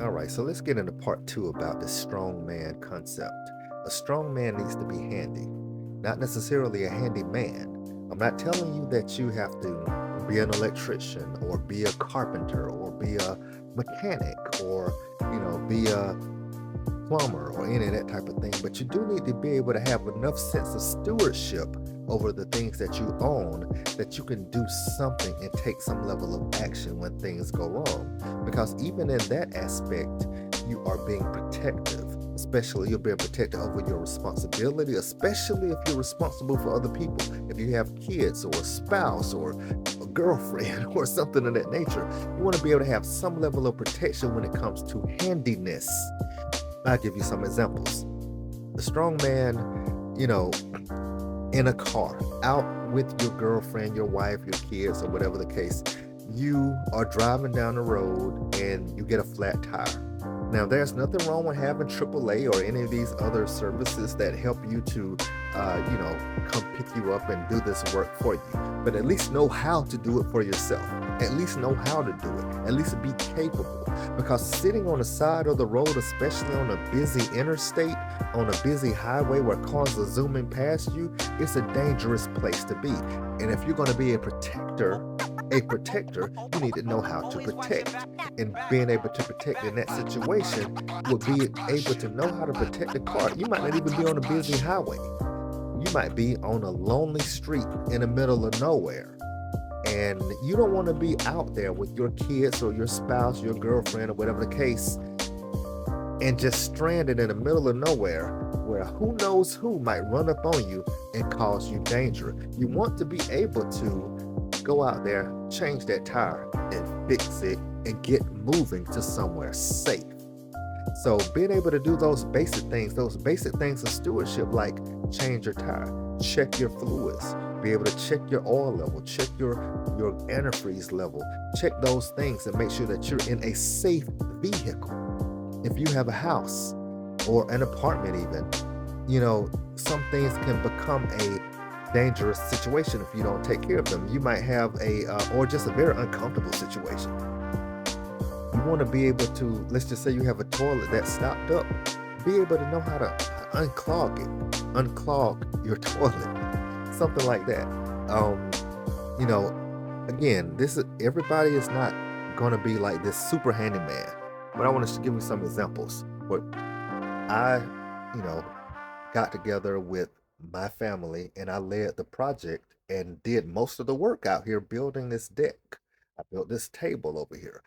All right, so let's get into part two about the strong man concept. A strong man needs to be handy, not necessarily a handy man. I'm not telling you that you have to be an electrician or be a carpenter or be a mechanic or, be a plumber or any of that type of thing, but you do need to be able to have enough sense of stewardship over the things that you own that you can do something and take some level of action when things go wrong. Because even in that aspect, you are being protective. Especially, you're being protected over your responsibility, especially if you're responsible for other people. If you have kids or a spouse or a girlfriend or something of that nature, you want to be able to have some level of protection when it comes to handiness. I'll give you some examples. The strong man, in a car, out with your girlfriend, your wife, your kids, or whatever the case, you are driving down the road and you get a flat tire. Now, there's nothing wrong with having AAA or any of these other services that help you to, come pick you up and do this work for you. But at least know how to do it for yourself. At least know how to do it. At least be capable. Because sitting on the side of the road, especially on a busy interstate, on a busy highway where cars are zooming past you, it's a dangerous place to be. And if you're going to be a protector, you need to know how to protect. And being able to protect in that situation will be able to know how to protect the car. You might not even be on a busy highway. You might be on a lonely street in the middle of nowhere. And you don't want to be out there with your kids or your spouse, your girlfriend, or whatever the case, and just stranded in the middle of nowhere where who knows who might run up on you and cause you danger. You want to be able to go out there, change that tire, and fix it and get moving to somewhere safe. So being able to do those basic things of stewardship, like change your tire, check your fluids, be able to check your oil level, check your antifreeze level, check those things and make sure that you're in a safe vehicle. If you have a house or an apartment even, some things can become a dangerous situation if you don't take care of them. You might have or just a very uncomfortable situation. You want to be able to, let's just say you have a toilet that's stopped up, be able to know how to unclog your toilet, something like that. You know, Again, everybody is not going to be like this super handyman, but I want us to give you some examples. What I, you know, got together with my family and I led the project and did most of the work out here building this deck. I built this table over here.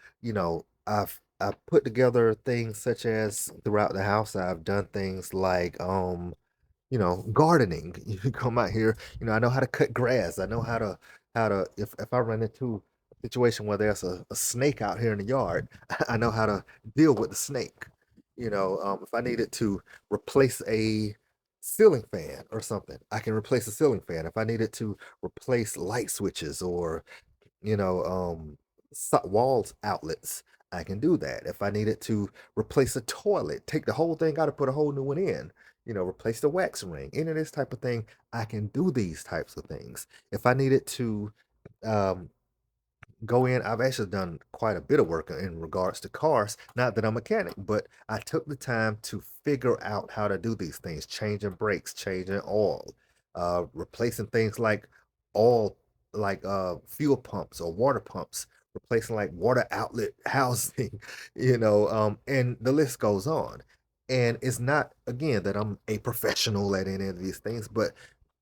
I've put together things such as throughout the house. I've done things like gardening. You come out here, I know how to cut grass. I know how to if I run into a situation where there's a snake out here in the yard, I know how to deal with the snake. If I needed to replace a ceiling fan or something, I can replace a ceiling fan. If I needed to replace light switches or walls outlets, I can do that. If I needed to replace a toilet, take the whole thing out and put a whole new one in, replace the wax ring, any of this type of thing, I can do these types of things. If I needed to um, go in, I've actually done quite a bit of work in regards to cars. Not that I'm a mechanic, but I took the time to figure out how to do these things, changing brakes, changing oil, replacing things like oil, like fuel pumps or water pumps, replacing like water outlet housing, and the list goes on. And it's not, again, that I'm a professional at any of these things, but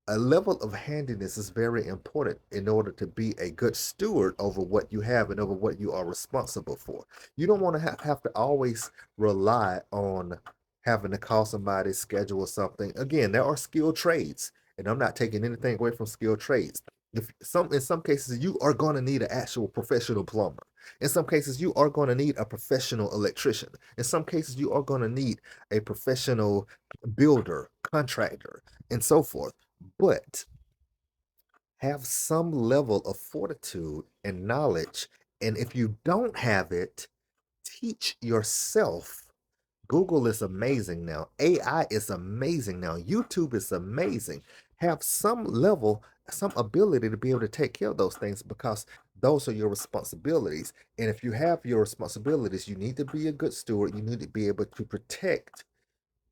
a level of handiness is very important in order to be a good steward over what you have and over what you are responsible for. You don't want to have to always rely on having to call somebody, schedule something. Again, there are skilled trades, and I'm not taking anything away from skilled trades. In some cases you are going to need an actual professional plumber. In some cases you are going to need a professional electrician. In some cases you are going to need a professional builder, contractor, and so forth. But have some level of fortitude and knowledge. And if you don't have it, teach yourself. Google is amazing now. AI is amazing now. YouTube is amazing. Have some level some ability to be able to take care of those things because those are your responsibilities. And if you have your responsibilities, you need to be a good steward. You need to be able to protect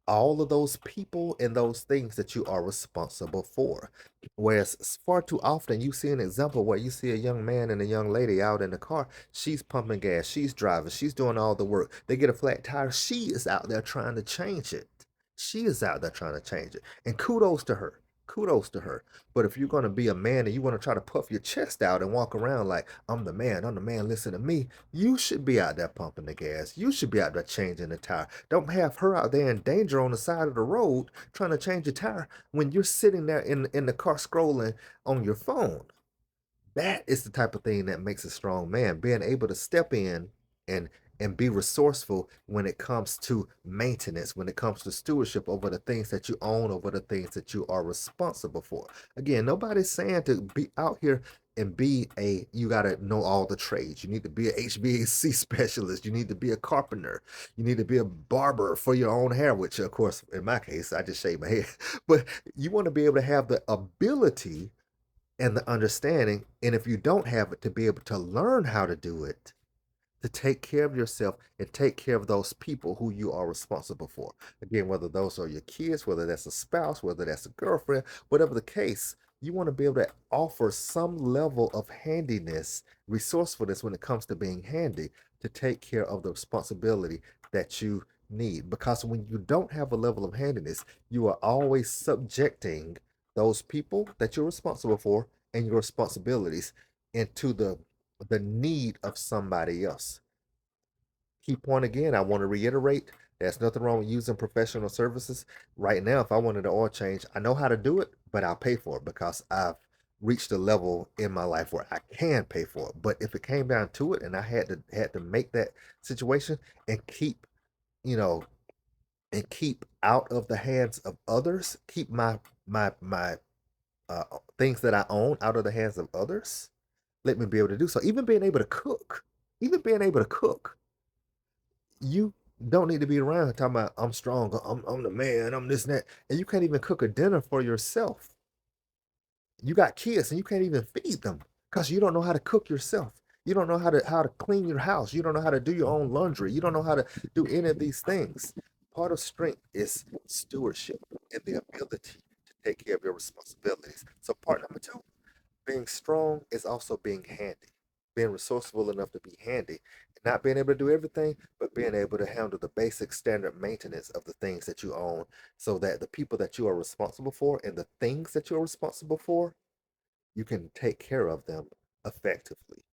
all of those people and those things that you are responsible for. Whereas far too often you see an example where you see a young man and a young lady out in the car, she's pumping gas, she's driving, she's doing all the work. They get a flat tire, she is out there trying to change it. She is out there trying to change it. And kudos to her. Kudos to her. But if you're going to be a man and you want to try to puff your chest out and walk around like, I'm the man, listen to me, you should be out there pumping the gas. You should be out there changing the tire. Don't have her out there in danger on the side of the road trying to change a tire when you're sitting there in the car scrolling on your phone. That is the type of thing that makes a strong man, being able to step in and be resourceful when it comes to maintenance, when it comes to stewardship over the things that you own, over the things that you are responsible for. Again, nobody's saying to be out here and be you got to know all the trades. You need to be a HVAC specialist. You need to be a carpenter. You need to be a barber for your own hair, which of course, in my case, I just shave my head. But you want to be able to have the ability and the understanding. And if you don't have it, to be able to learn how to do it, to take care of yourself and take care of those people who you are responsible for. Again, whether those are your kids, whether that's a spouse, whether that's a girlfriend, whatever the case, you want to be able to offer some level of handiness, resourcefulness when it comes to being handy to take care of the responsibility that you need. Because when you don't have a level of handiness, you are always subjecting those people that you're responsible for and your responsibilities into the need of somebody else. Key point again, I want to reiterate, there's nothing wrong with using professional services. Right now, if I wanted an oil change, I know how to do it, but I'll pay for it because I've reached a level in my life where I can pay for it. But if it came down to it and I had to make that situation and keep, you know, and keep out of the hands of others, keep my uh, things that I own out of the hands of others, let me be able to do so. Even being able to cook, even being able to cook, you don't need to be around talking about I'm strong, I'm the man, I'm this and that, and you can't even cook a dinner for yourself. You got kids and you can't even feed them because you don't know how to cook yourself. You don't know how to clean your house. You don't know how to do your own laundry. You don't know how to do any of these things. Part of strength is stewardship and the ability to take care of your responsibilities. So part number two, being strong is also being handy, being resourceful enough to be handy, not being able to do everything, but being able to handle the basic standard maintenance of the things that you own so that the people that you are responsible for and the things that you're responsible for, you can take care of them effectively.